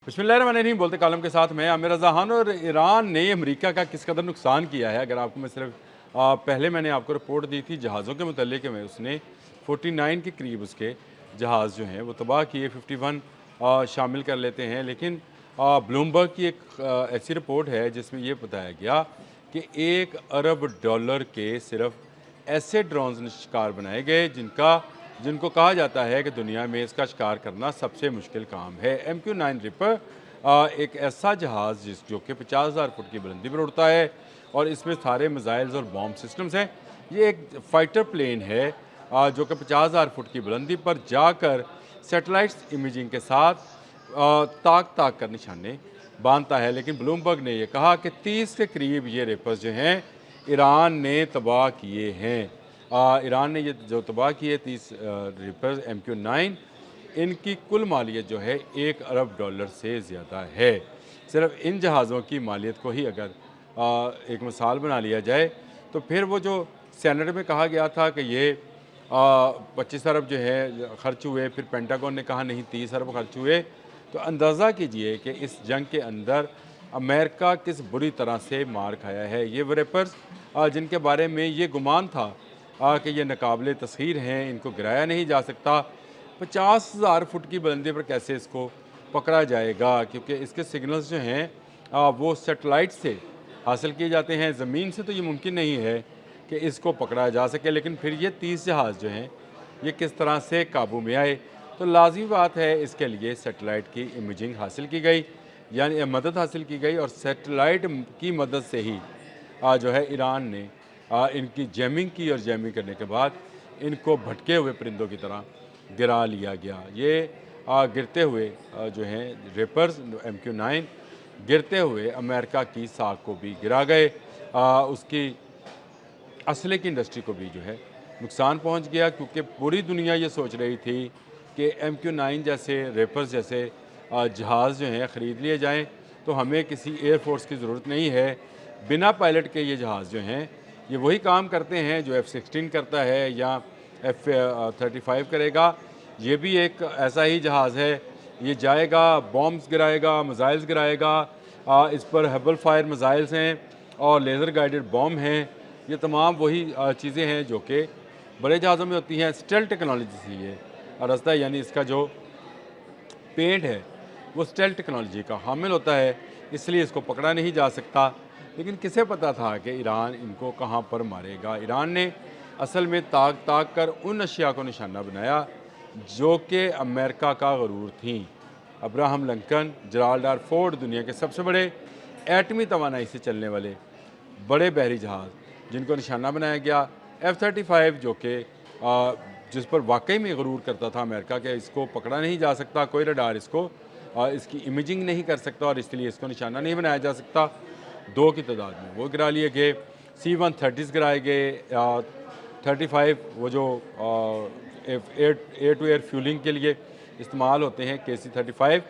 बिस्मिल्लाहिर्रहमानिर्रहीम बोलते कालम के साथ मैं आमिर रज़ा खान। और ईरान ने अमेरिका का किस कदर नुकसान किया है, अगर आपको मैं सिर्फ पहले मैंने आपको रिपोर्ट दी थी जहाज़ों के मुतल्लिक़ में, उसने 49 के करीब उसके जहाज़ जो हैं वो तबाह किए, 51 शामिल कर लेते हैं। लेकिन ब्लूमबर्ग की एक ऐसी रिपोर्ट है जिसमें ये बताया गया कि $1 अरब के सिर्फ ऐसे ड्रोन्स शिकार बनाए गए जिनको कहा जाता है कि दुनिया में इसका शिकार करना सबसे मुश्किल काम है। MQ-9 रिपर एक ऐसा जहाज़ जो कि 50,000 फुट की बुलंदी पर उड़ता है और इसमें सारे मिसाइल्स और बॉम्ब सिस्टम्स हैं। ये एक फाइटर प्लेन है जो कि 50,000 फुट की बुलंदी पर जाकर सैटेलाइट्स इमेजिंग के साथ ताक ताक कर निशाने बांधता है। लेकिन ब्लूमबर्ग ने यह कहा कि 30 के करीब ये रेपर्स जो हैं ईरान ने तबाह किए हैं। ईरान ने ये जो तबाह किए 30 रिपर्स MQ-9, इनकी कुल मालियत जो है $1 अरब से ज़्यादा है। सिर्फ इन जहाज़ों की मालियत को ही अगर एक मिसाल बना लिया जाए तो फिर वो जो सेनेट में कहा गया था कि ये 25 अरब जो है खर्च हुए, फिर पेंटागन ने कहा नहीं 30 अरब खर्च हुए। तो अंदाज़ा कीजिए कि इस जंग के अंदर अमेरिका किस बुरी तरह से मार खाया है। ये वो रेपर्स जिनके बारे में ये गुमान था कि ये नाकाबिले तस्खीर हैं, इनको गिराया नहीं जा सकता। 50,000 फुट की बुलंदी पर कैसे इसको पकड़ा जाएगा, क्योंकि इसके सिग्नल्स जो हैं वो सैटेलाइट से हासिल किए जाते हैं। ज़मीन से तो ये मुमकिन नहीं है कि इसको पकड़ा जा सके। लेकिन फिर ये 30 जहाज़ जो हैं ये किस तरह से काबू में आए, तो लाज़मी बात है इसके लिए सैटेलाइट की इमेजिंग हासिल की गई, यानी मदद हासिल की गई। और सैटेलाइट की मदद से ही जो है ईरान ने इनकी जैमिंग की और जैमिंग करने के बाद इनको भटके हुए परिंदों की तरह गिरा लिया गया। ये गिरते हुए जो हैं रेपर्स MQ-9 गिरते हुए अमेरिका की साख को भी गिरा गए, उसकी असले की इंडस्ट्री को भी जो है नुकसान पहुंच गया, क्योंकि पूरी दुनिया ये सोच रही थी कि MQ-9 जैसे रेपर्स जैसे जहाज़ जो हैं ख़रीद लिए जाएं तो हमें किसी एयर फोर्स की ज़रूरत नहीं है। बिना पायलट के ये जहाज़ जो हैं ये वही काम करते हैं जो F-16 करता है या F-35 करेगा। ये भी एक ऐसा ही जहाज़ है, ये जाएगा, बॉम्ब्स गिराएगा, मिसाइल्स गिराएगा। इस पर हबल फायर मिसाइल्स हैं और लेज़र गाइडेड बॉम्ब हैं। ये तमाम वही चीज़ें हैं जो कि बड़े जहाज़ों में होती हैं। स्टेल्थ टेक्नोलॉजी से ये रास्ता, यानी इसका जो पेंट है वो स्टेल्थ टेक्नोलॉजी का हामिल होता है, इसलिए इसको पकड़ा नहीं जा सकता। लेकिन किसे पता था कि ईरान इनको कहाँ पर मारेगा। ईरान ने असल में ताक ताक कर उन अशिया को निशाना बनाया जो कि अमेरिका का गरूर थी। Abraham Lincoln, Gerald R Ford, दुनिया के सबसे बड़े एटमी तवानाई से चलने वाले बड़े बहरी जहाज़ जिनको निशाना बनाया गया। F-35 जो कि जिस पर वाकई में गरूर करता था अमेरिका के इसको पकड़ा नहीं जा सकता, कोई रडार इसको इसकी इमेजिंग नहीं कर सकता और इसलिए इसको निशाना नहीं बनाया जा सकता। 2 की तादाद में वो गिरा लिए गए। C-130 गिराए गए। 35 वो जो एयर टू एयर फ्यूलिंग के लिए इस्तेमाल होते हैं KC-35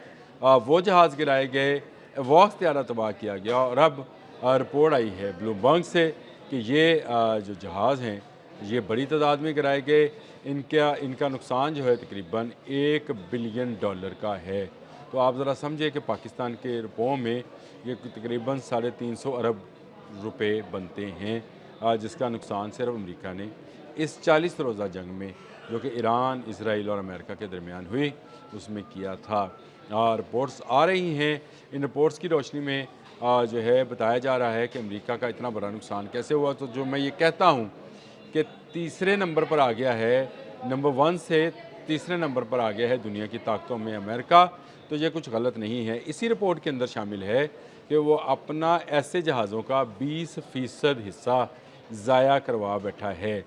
वो जहाज़ गिराए गए। वॉक्स त्यारा तबाह किया गया। और अब रिपोर्ट आई है ब्लूमबर्ग से कि ये जो जहाज़ हैं ये बड़ी तादाद में गिराए गए। इनका नुकसान जो है तकरीबन $1 बिलियन का है। तो आप ज़रा समझे कि पाकिस्तान के रुपयों में ये तकरीबन 350 अरब रुपए बनते हैं, जिसका नुकसान सिर्फ अमेरिका ने इस 40 रोज़ा जंग में जो कि ईरान, इसराइल और अमेरिका के दरमियान हुई उसमें किया था। रिपोर्ट्स आ रही हैं, इन रिपोर्ट्स की रोशनी में जो है बताया जा रहा है कि अमेरिका का इतना बड़ा नुकसान कैसे हुआ। तो जो मैं ये कहता हूँ कि तीसरे नंबर पर आ गया है, नंबर 1 से तीसरे नंबर पर आ गया है दुनिया की ताकतों में अमेरिका, तो ये कुछ गलत नहीं है। इसी रिपोर्ट के अंदर शामिल है कि वो अपना ऐसे जहाज़ों का 20% हिस्सा ज़ाया करवा बैठा है,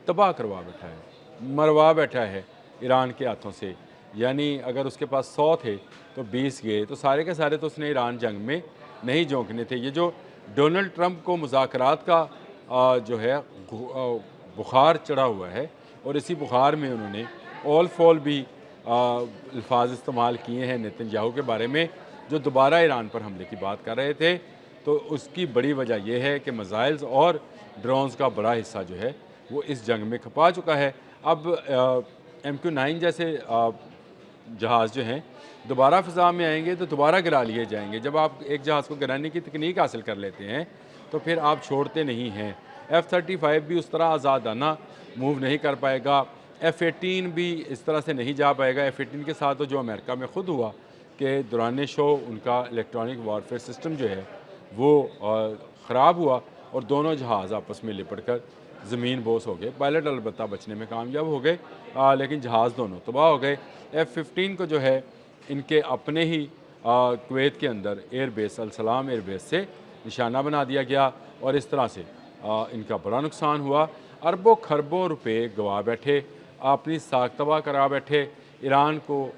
तबाह करवा बैठा है, मरवा बैठा है ईरान के हाथों से। यानी अगर उसके पास 100 थे तो 20 गए, तो सारे के सारे तो उसने ईरान जंग में नहीं झोंकने थे। ये जो डोनाल्ड ट्रंप को मुज़ाकरात का जो है बुखार चढ़ा हुआ है और इसी बुखार में उन्होंने ऑल फॉल भी अल्फाज इस्तेमाल किए हैं नेतन्याहू के बारे में, जो दोबारा ईरान पर हमले की बात कर रहे थे। तो उसकी बड़ी वजह यह है कि मिसाइल्स और ड्रोन्स का बड़ा हिस्सा जो है वो इस जंग में खपा चुका है। अब MQ-9 जैसे جہاز جو ہیں دوبارہ فضا میں آئیں گے تو دوبارہ گرا لیے جائیں گے۔ جب آپ ایک جہاز کو گرانے کی تکنیک حاصل کر لیتے ہیں تو پھر آپ چھوڑتے نہیں ہیں۔ F-35 بھی اس طرح آزادانہ موو نہیں کر پائے گا، F-18 بھی اس طرح سے نہیں جا پائے گا۔ F-18 کے ساتھ تو جو امریکہ میں خود ہوا کہ دوران شو ان کا الیکٹرانک وارفیئر سسٹم جو ہے وہ خراب ہوا اور دونوں جہاز آپس میں لپٹ کر زمین بوس ہو گئے۔ پائلٹ البتہ بچنے میں کامیاب ہو گئے، لیکن جہاز دونوں تباہ ہو گئے۔ F-15 کو جو ہے ان کے اپنے ہی کویت کے اندر ایئر بیس السلام ایئر بیس سے نشانہ بنا دیا گیا اور اس طرح سے ان کا بڑا نقصان ہوا۔ اربوں خربوں روپے گوا بیٹھے، اپنی ساکھ تباہ کرا بیٹھے۔ ایران کو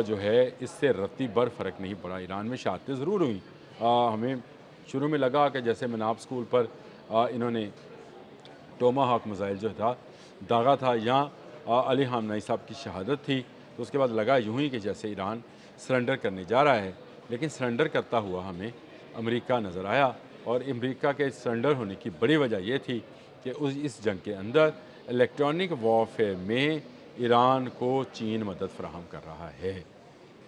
جو ہے اس سے رتی بھر فرق نہیں پڑا۔ ایران میں شہادتیں ضرور ہوئیں، ہمیں شروع میں لگا کہ جیسے مناب سکول پر انہوں نے ٹوما ہاک میزائل جو تھا داغا تھا، یہاں علی خامنہئی صاحب کی شہادت تھی، تو اس کے بعد لگا یوں ہی کہ جیسے ایران سرنڈر کرنے جا رہا ہے، لیکن سرنڈر کرتا ہوا ہمیں امریکہ نظر آیا۔ اور امریکہ کے سرنڈر ہونے کی بڑی وجہ یہ تھی کہ اس جنگ کے اندر الیکٹرانک وارفیئر میں ایران کو چین مدد فراہم کر رہا ہے۔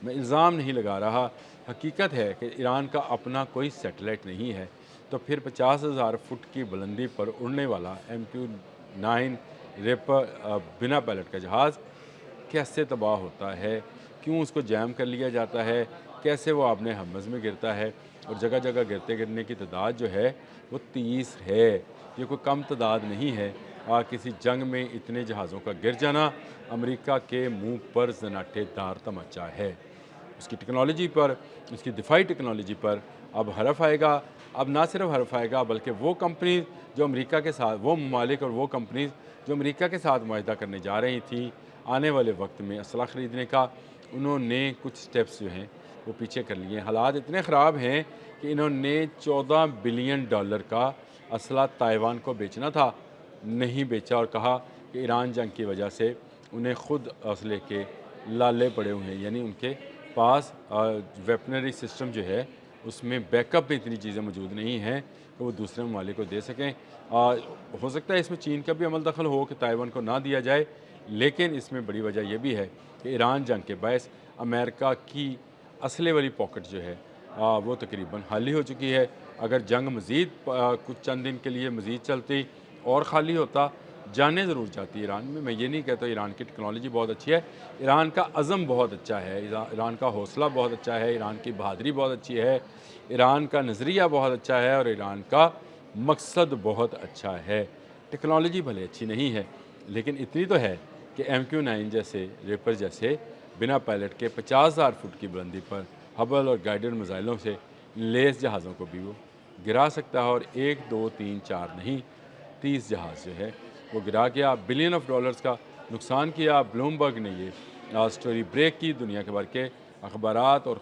میں الزام نہیں لگا رہا، حقیقت ہے کہ ایران کا اپنا کوئی سیٹلائٹ نہیں ہے، تو پھر 50,000 فٹ کی بلندی پر اڑنے والا MQ-9 ریپر بنا پائلٹ کا جہاز کیسے تباہ ہوتا ہے، کیوں اس کو جیم کر لیا جاتا ہے، کیسے وہ آبِ حمض میں گرتا ہے، اور جگہ جگہ گرنے کی تعداد جو ہے وہ 30 ہے۔ یہ کوئی کم تعداد نہیں ہے۔ کسی جنگ میں اتنے جہازوں کا گر جانا امریکہ کے منہ پر زناٹے دار تماچا ہے۔ اس کی ٹیکنالوجی پر، اس کی دفاعی ٹیکنالوجی پر اب حرف آئے گا۔ اب نہ صرف حرف آئے گا بلکہ وہ کمپنیز جو امریکہ کے ساتھ، وہ ممالک اور وہ کمپنیز جو امریکہ کے ساتھ معاہدہ کرنے جا رہی تھیں آنے والے وقت میں اسلحہ خریدنے کا، انہوں نے کچھ سٹیپس جو ہیں وہ پیچھے کر لیے ہیں۔ حالات اتنے خراب ہیں کہ انہوں نے $14 بلین کا اسلحہ تائیوان کو بیچنا تھا، نہیں بیچا، اور کہا کہ ایران جنگ کی وجہ سے انہیں خود اسلحے کے لالے پڑے ہوئے ہیں، یعنی ان کے پاس ویپنری سسٹم جو ہے اس میں بیک اپ میں اتنی چیزیں موجود نہیں ہیں کہ وہ دوسرے ممالک کو دے سکیں۔ ہو سکتا ہے اس میں چین کا بھی عمل دخل ہو کہ تائیوان کو نہ دیا جائے، لیکن اس میں بڑی وجہ یہ بھی ہے کہ ایران جنگ کے باعث امریکہ کی اسلحے والی پاکٹ جو ہے وہ تقریباً خالی ہو چکی ہے۔ اگر جنگ مزید کچھ چند دن کے لیے مزید چلتی اور خالی ہوتا، جانیں ضرور جاتی ایران میں یہ نہیں کہتا ایران کی ٹیکنالوجی بہت اچھی ہے، ایران کا عزم بہت اچھا ہے، ایران کا حوصلہ بہت اچھا ہے، ایران کی بہادری بہت اچھی ہے، ایران کا نظریہ بہت اچھا ہے، اور ایران کا مقصد بہت اچھا ہے۔ ٹیکنالوجی بھلے اچھی نہیں ہے لیکن اتنی تو ہے کہ MQ-9 جیسے ریپر جیسے بنا پائلٹ کے 50,000 فٹ کی بلندی پر ہبل اور گائیڈڈ میزائلوں سے لیس جہازوں کو بھی وہ گرا سکتا ہے، اور 1 2 3 4 نہیں 30 جہاز جو ہے وہ گرا گیا، بلین آف ڈالرز کا نقصان کیا۔ بلومبرگ نے یہ سٹوری بریک کی، دنیا کے بھر کے اخبارات اور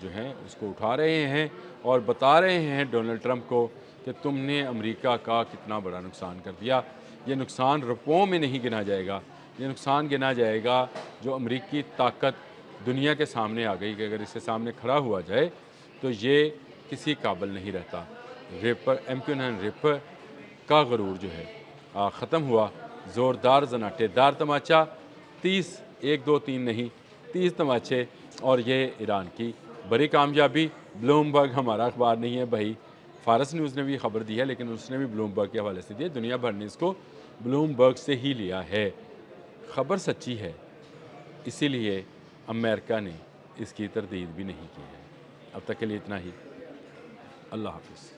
جو ہیں اس کو اٹھا رہے ہیں اور بتا رہے ہیں ڈونلڈ ٹرمپ کو کہ تم نے امریکہ کا کتنا بڑا نقصان کر دیا۔ یہ نقصان روپوں میں نہیں گنا جائے گا، یہ نقصان گنا جائے گا جو امریکی طاقت دنیا کے سامنے آ گئی کہ اگر اس کے سامنے کھڑا ہوا جائے تو یہ کسی قابل نہیں رہتا۔ ریپر MQ-9 ریپر کا غرور جو ہے ختم ہوا۔ زوردار زناٹے دار تماچا، 30 1 2 3 نہیں 30 تماچے، اور یہ ایران کی بڑی کامیابی۔ بلومبرگ ہمارا اخبار نہیں ہے بھائی، فارس نیوز نے بھی خبر دی ہے لیکن اس نے بھی بلومبرگ کے حوالے سے دی ہے، دنیا بھر نے اس کو بلومبرگ سے ہی لیا ہے۔ خبر سچی ہے، اسی لیے امریکہ نے اس کی تردید بھی نہیں کی ہے۔ اب تک کے لیے اتنا ہی، اللہ حافظ۔